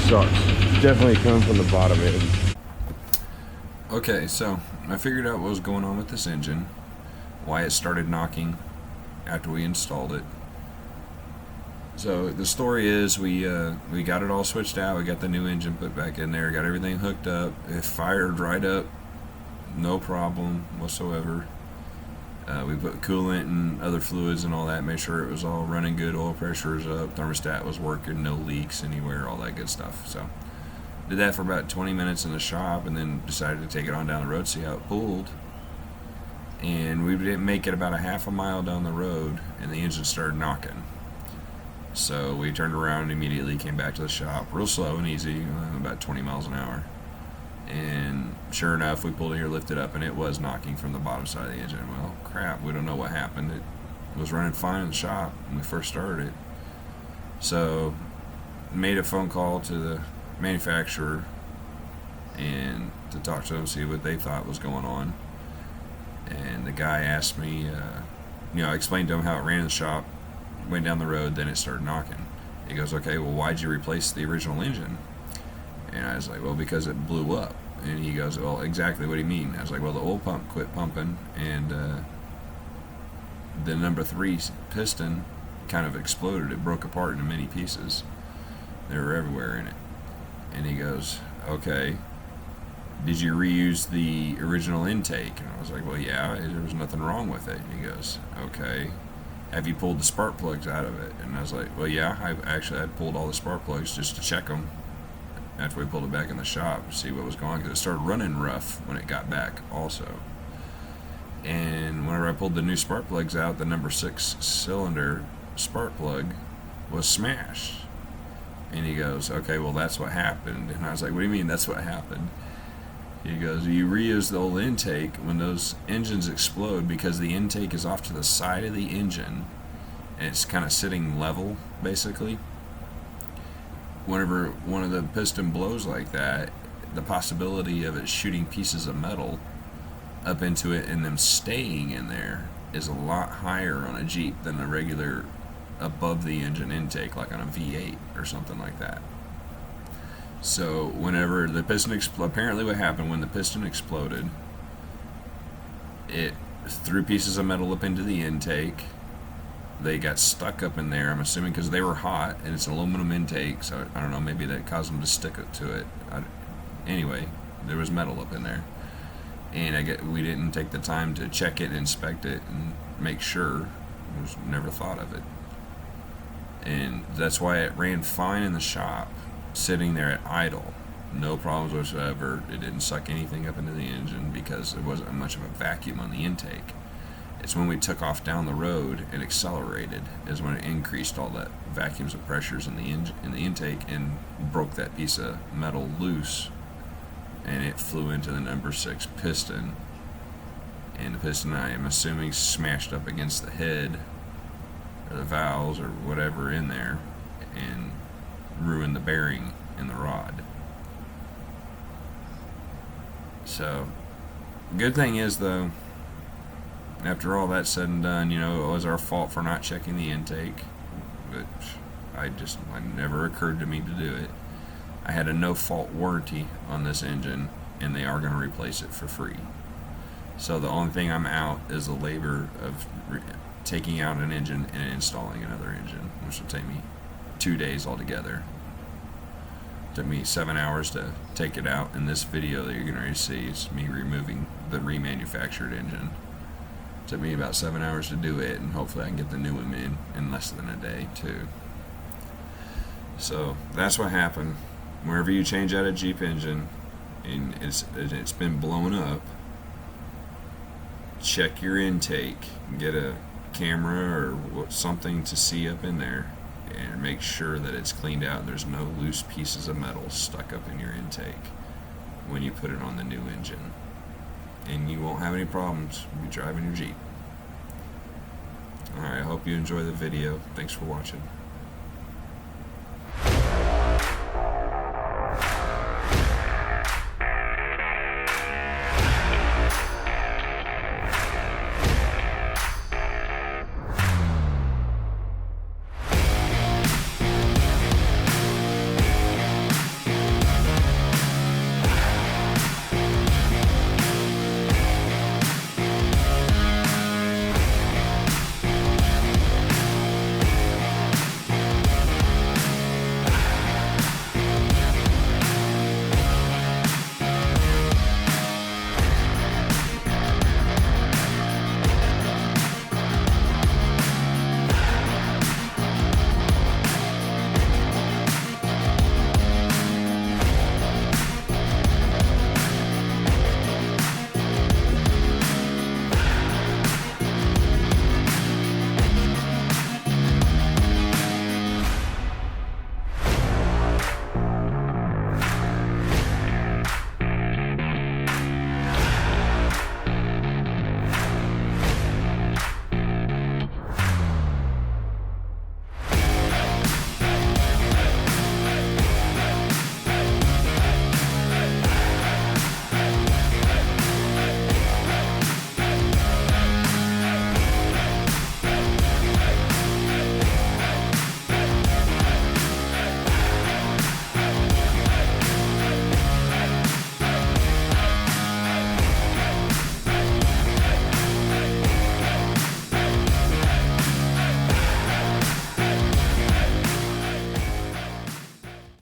sucks. It's definitely coming from the bottom end. Okay, so I figured out what was going on with this engine, why it started knocking after we installed it. So the story is we got it all switched out, we got the new engine put back in there, got everything hooked up, it fired right up, no problem whatsoever. We put coolant and other fluids and all that, made sure it was all running good, oil pressure was up, thermostat was working, no leaks anywhere, all that good stuff. So did that for about 20 minutes in the shop and then decided to take it on down the road, see how it pulled. And we didn't make it about a half a mile down the road and the engine started knocking. So we turned around and immediately came back to the shop, real slow and easy, about 20 miles an hour. And sure enough, we pulled it here, lifted up, and it was knocking from the bottom side of the engine. Well, crap, we don't know what happened. It was running fine in the shop when we first started it. So made a phone call to the manufacturer and to talk to them, see what they thought was going on. And the guy asked me, I explained to him how it ran in the shop, went down the road, then it started knocking. He goes, okay, well, why'd you replace the original engine? And I was like, well, because it blew up. And he goes, well, exactly what do you mean? I was like, well, the oil pump quit pumping, and the number 3 piston kind of exploded. It broke apart into many pieces. They were everywhere in it. And he goes, okay, did you reuse the original intake? And I was like, well, yeah, there was nothing wrong with it. And he goes, okay, have you pulled the spark plugs out of it? And I was like, well, yeah, I pulled all the spark plugs just to check them after we pulled it back in the shop to see what was going on, because it started running rough when it got back also. And whenever I pulled the new spark plugs out, the number 6 cylinder spark plug was smashed. And he goes, okay, well, that's what happened. And I was like, what do you mean that's what happened? He goes, you reuse the old intake when those engines explode, because the intake is off to the side of the engine and it's kind of sitting level basically. Whenever one of the piston blows like that, the possibility of it shooting pieces of metal up into it and them staying in there is a lot higher on a Jeep than a regular above the engine intake, like on a V8 or something like that. So whenever the piston apparently what happened when the piston exploded, it threw pieces of metal up into the intake. They got stuck up in there, I'm assuming, because they were hot, and it's an aluminum intake, so I don't know, maybe that caused them to stick to it. Anyway, there was metal up in there. And we didn't take the time to check it, inspect it, and make sure. Never thought of it. And that's why it ran fine in the shop, sitting there at idle. No problems whatsoever. It didn't suck anything up into the engine because there wasn't much of a vacuum on the intake. It's when we took off down the road and accelerated is when it increased all that vacuums and pressures in the intake and broke that piece of metal loose, and it flew into the number 6 piston. And the piston, I am assuming, smashed up against the head or the valves or whatever in there and ruined the bearing in the rod. So, good thing is though, after all that said and done, it was our fault for not checking the intake, but it never occurred to me to do it. I had a no-fault warranty on this engine, and they are going to replace it for free. So the only thing I'm out is the labor of taking out an engine and installing another engine, which will take me 2 days altogether. It took me 7 hours to take it out. In this video that you're going to see, it's me removing the remanufactured engine. It took me about 7 hours to do it, and hopefully I can get the new one in less than a day too. So that's what happened. Wherever you change out a Jeep engine and it's been blown up, check your intake, get a camera or something to see up in there, and make sure that it's cleaned out and there's no loose pieces of metal stuck up in your intake when you put it on the new engine. And you won't have any problems when you're driving your Jeep. Alright, I hope you enjoy the video. Thanks for watching.